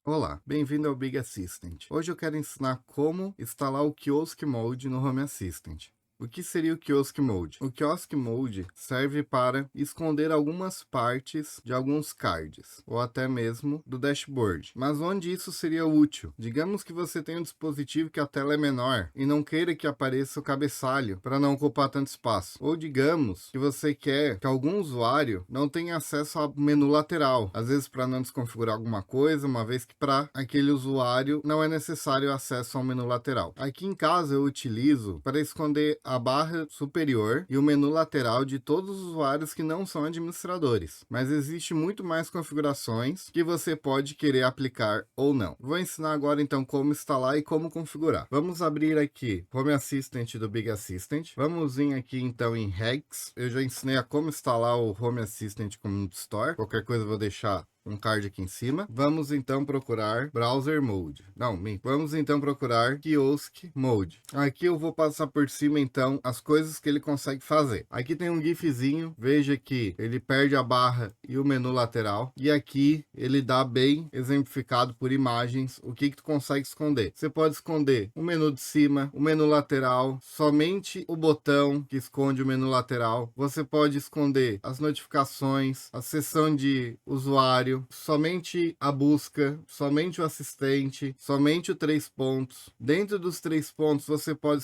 Olá, bem-vindo ao Big Assistant. Hoje eu quero ensinar como instalar o Kiosk Mode no Home Assistant. O que seria o Kiosk Mode? O Kiosk Mode serve para esconder algumas partes de alguns cards, ou até mesmo do dashboard. Mas onde isso seria útil? Digamos que você tem um dispositivo que a tela é menor e não queira que apareça o cabeçalho para não ocupar tanto espaço. Ou digamos que você quer que algum usuário não tenha acesso ao menu lateral, às vezes para não desconfigurar alguma coisa, uma vez que para aquele usuário não é necessário acesso ao menu lateral. Aqui em casa eu utilizo para esconder a barra superior e o menu lateral de todos os usuários que não são administradores, mas existe muito mais configurações que você pode querer aplicar ou não. Vou ensinar agora então como instalar e como configurar. Vamos abrir aqui Home Assistant do Big Assistant. Vamos vir aqui então em Regs. Eu já ensinei a como instalar o Home Assistant Community Store. Qualquer coisa eu vou deixar um card aqui em cima. Vamos então procurar Browser Mode. Não, vamos então procurar Kiosk Mode. Aqui eu vou passar por cima então as coisas que ele consegue fazer. Aqui tem um gifzinho, veja que ele perde a barra e o menu lateral. E aqui ele dá bem exemplificado por imagens o que tu consegue esconder. Você pode esconder o menu de cima, o menu lateral, somente o botão que esconde o menu lateral. Você pode esconder as notificações, a seção de usuário, somente a busca, somente o assistente, somente o 3 pontos. Dentro dos 3 pontos você pode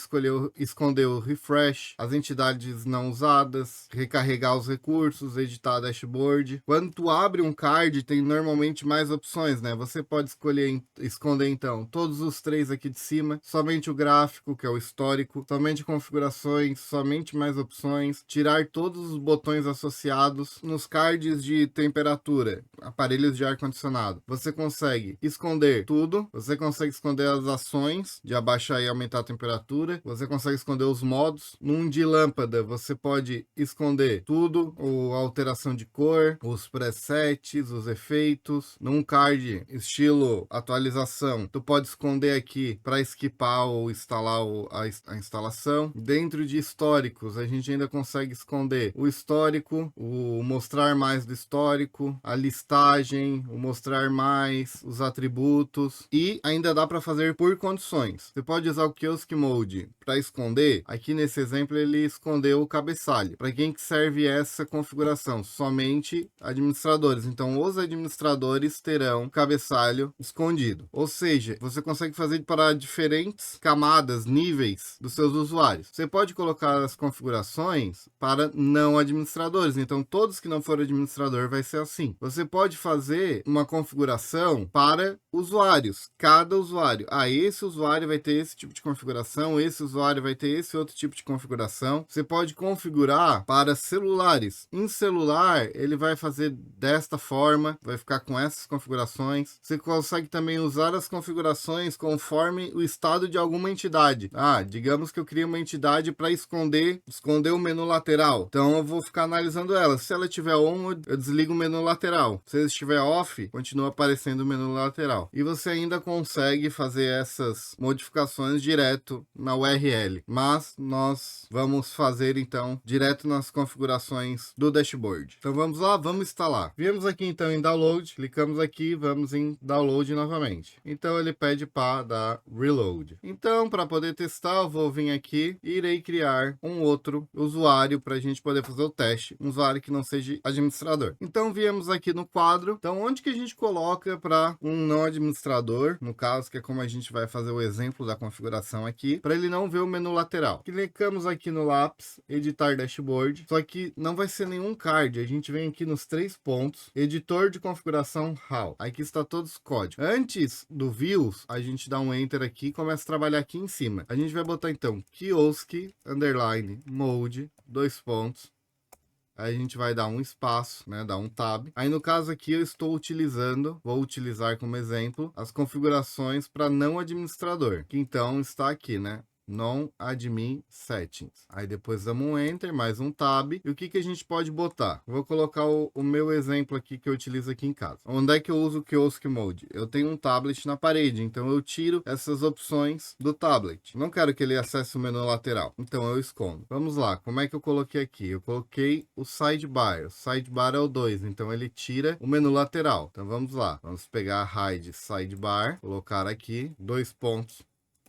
esconder o refresh, as entidades não usadas, recarregar os recursos, editar dashboard. Quando tu abre um card tem normalmente mais opções, né? Você pode esconder então todos os 3 aqui de cima, somente o gráfico, que é o histórico, somente configurações, somente mais opções, tirar todos os botões associados nos cards de temperatura, aparelhos de ar-condicionado. Você consegue esconder tudo, você consegue esconder as ações de abaixar e aumentar a temperatura, você consegue esconder os modos. Num de lâmpada, você pode esconder tudo, a alteração de cor, os presets, os efeitos. Num card estilo atualização, tu pode esconder aqui para skipar ou instalar a instalação. Dentro de históricos, a gente ainda consegue esconder o histórico, o mostrar mais do histórico, a listagem, o mostrar mais, os atributos, e ainda dá para fazer por condições. Você pode usar o Kiosk Mode para esconder. Aqui nesse exemplo ele escondeu o cabeçalho. Para quem que serve essa configuração? Somente administradores. Então os administradores terão o cabeçalho escondido. Ou seja, você consegue fazer para diferentes camadas, níveis dos seus usuários. Você pode colocar as configurações para não administradores. Então todos que não forem administrador vai ser assim. Você pode fazer uma configuração para usuários. Cada usuário. Esse usuário vai ter esse tipo de configuração, esse usuário vai ter esse outro tipo de configuração. Você pode configurar para celulares. Em celular, ele vai fazer desta forma, vai ficar com essas configurações. Você consegue também usar as configurações conforme o estado de alguma entidade. Digamos que eu crio uma entidade para esconder o menu lateral. Então eu vou ficar analisando ela. Se ela estiver on, eu desligo o menu lateral. Se ele estiver off, continua aparecendo o menu lateral. E você ainda consegue fazer essas modificações direto na URL. Mas nós vamos fazer então direto nas configurações do dashboard. Então vamos lá, vamos instalar. Viemos aqui então em download, clicamos aqui, vamos em download novamente. Então ele pede para dar reload. Então para poder testar, eu vou vir aqui e irei criar um outro usuário para a gente poder fazer o teste. Um usuário que não seja administrador. Então viemos aqui no quadro. Então onde que a gente coloca para um não administrador, no caso que é como a gente vai fazer o exemplo da configuração aqui, para ele não ver o menu lateral. Clicamos aqui no lápis, editar dashboard, só que não vai ser nenhum card. A gente vem aqui nos 3 pontos, editor de configuração HAL. Aqui está todos os códigos. Antes do views, a gente dá um enter aqui e começa a trabalhar aqui em cima. A gente vai botar então kiosk underline mode 2 pontos. Aí a gente vai dar um espaço, né? Dar um tab. Aí no caso aqui eu vou utilizar como exemplo as configurações para não administrador, que então está aqui, né? non-admin settings. Aí depois damos um enter, mais um tab. E o que a gente pode botar? Vou colocar o meu exemplo aqui que eu utilizo aqui em casa. Onde é que eu uso o Kiosk Mode? Eu tenho um tablet na parede, então eu tiro essas opções do tablet. Não quero que ele acesse o menu lateral, então eu escondo. Vamos lá, como é que eu coloquei aqui? Eu coloquei o sidebar. O sidebar é o 2, então ele tira o menu lateral. Então vamos lá, vamos pegar hide sidebar, colocar aqui, 2 pontos.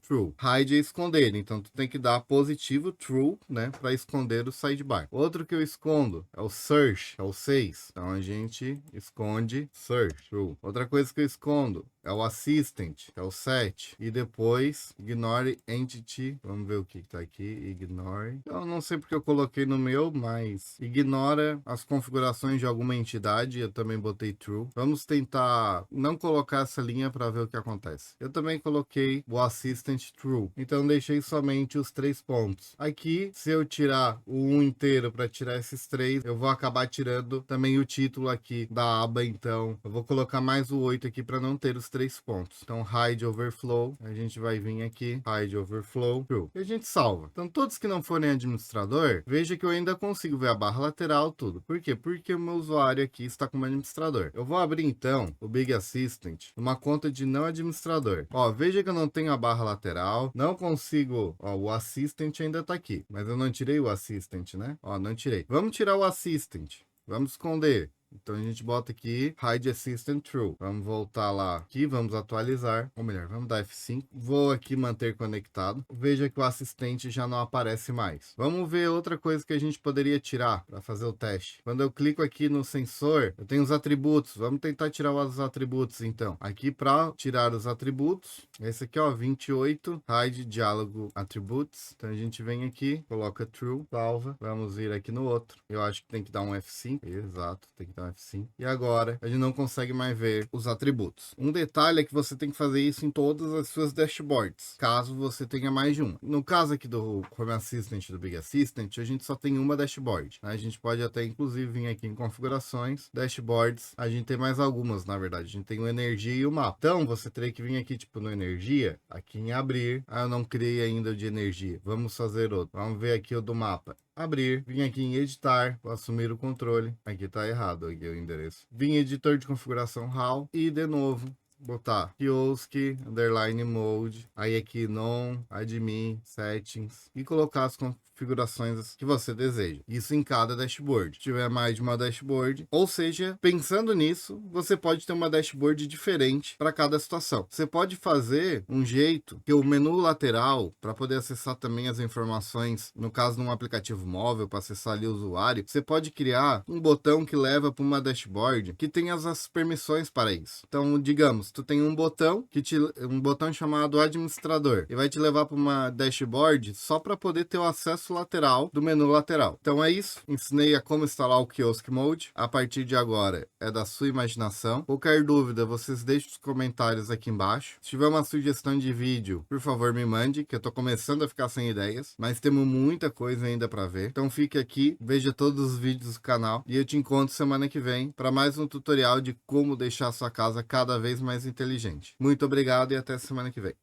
True. Hide é esconder, então tu tem que dar positivo true, né, para esconder o sidebar. Outro que eu escondo é o search, é o 6. Então a gente esconde search, true. Outra coisa que eu escondo é o assistant, é o 7. E depois ignore entity. Vamos ver o que tá aqui. Ignore. Eu não sei porque eu coloquei no meu, mas ignora as configurações de alguma entidade. Eu também botei true. Vamos tentar não colocar essa linha para ver o que acontece. Eu também coloquei o assistant true. Então deixei somente os 3 pontos. Aqui, se eu tirar o 1 inteiro para tirar esses 3, eu vou acabar tirando também o título aqui da aba. Então eu vou colocar mais o 8 aqui para não ter os 3 pontos. Então hide overflow, a gente vai vir aqui, hide overflow, true. E a gente salva. Então todos que não forem administrador, veja que eu ainda consigo ver a barra lateral, tudo. Por quê? Porque o meu usuário aqui está como administrador. Eu vou abrir então o Big Assistant, uma conta de não administrador. Ó, veja que eu não tenho a barra lateral, não consigo, ó, o Assistant ainda tá aqui, mas eu não tirei o Assistant, né? Ó, não tirei. Vamos tirar o Assistant, vamos esconder. Então a gente bota aqui hide assistant true. Vamos voltar lá aqui, vamos atualizar, ou melhor, vamos dar F5. Vou aqui manter conectado. Veja que o assistente já não aparece mais. Vamos ver outra coisa que a gente poderia tirar para fazer o teste. Quando eu clico aqui no sensor, eu tenho os atributos. Vamos tentar tirar os atributos então. Aqui para tirar os atributos, esse aqui ó, 28, hide diálogo attributes. Então a gente vem aqui, coloca true, salva. Vamos vir aqui no outro. Eu acho que tem que dar um F5. Exato, tem que dar F5. E agora a gente não consegue mais ver os atributos. Um detalhe é que você tem que fazer isso em todas as suas dashboards, caso você tenha mais de uma. No caso aqui do Home Assistant, do Big Assistant, a gente só tem uma dashboard. A gente pode até inclusive vir aqui em configurações, dashboards, a gente tem mais algumas, na verdade. A gente tem o energia e o mapa. Então você teria que vir aqui tipo no energia, aqui em abrir. Ah, eu não criei ainda o de energia. Vamos fazer outro. Vamos ver aqui o do mapa. Abrir, vim aqui em editar, vou assumir o controle. Aqui tá errado, aqui o endereço. Vim em editor de configuração RAW e de novo botar kiosk underline mode, aí aqui non admin settings e colocar as configurações que você deseja. Isso em cada dashboard. Se tiver mais de uma dashboard, ou seja, pensando nisso, você pode ter uma dashboard diferente para cada situação. Você pode fazer um jeito que o menu lateral, para poder acessar também as informações, no caso de um aplicativo móvel, para acessar ali o usuário, você pode criar um botão que leva para uma dashboard que tenha as permissões para isso. Então, digamos, tu tem um botão um botão chamado administrador e vai te levar para uma dashboard só para poder ter o acesso lateral do menu lateral. Então é isso, ensinei a como instalar o Kiosk Mode. A partir de agora é da sua imaginação. Qualquer dúvida, vocês deixem os comentários aqui embaixo. Se tiver uma sugestão de vídeo, por favor me mande, que eu tô começando a ficar sem ideias, mas temos muita coisa ainda para ver. Então fique aqui, veja todos os vídeos do canal e eu te encontro semana que vem para mais um tutorial de como deixar a sua casa cada vez mais inteligente. Muito obrigado e até semana que vem.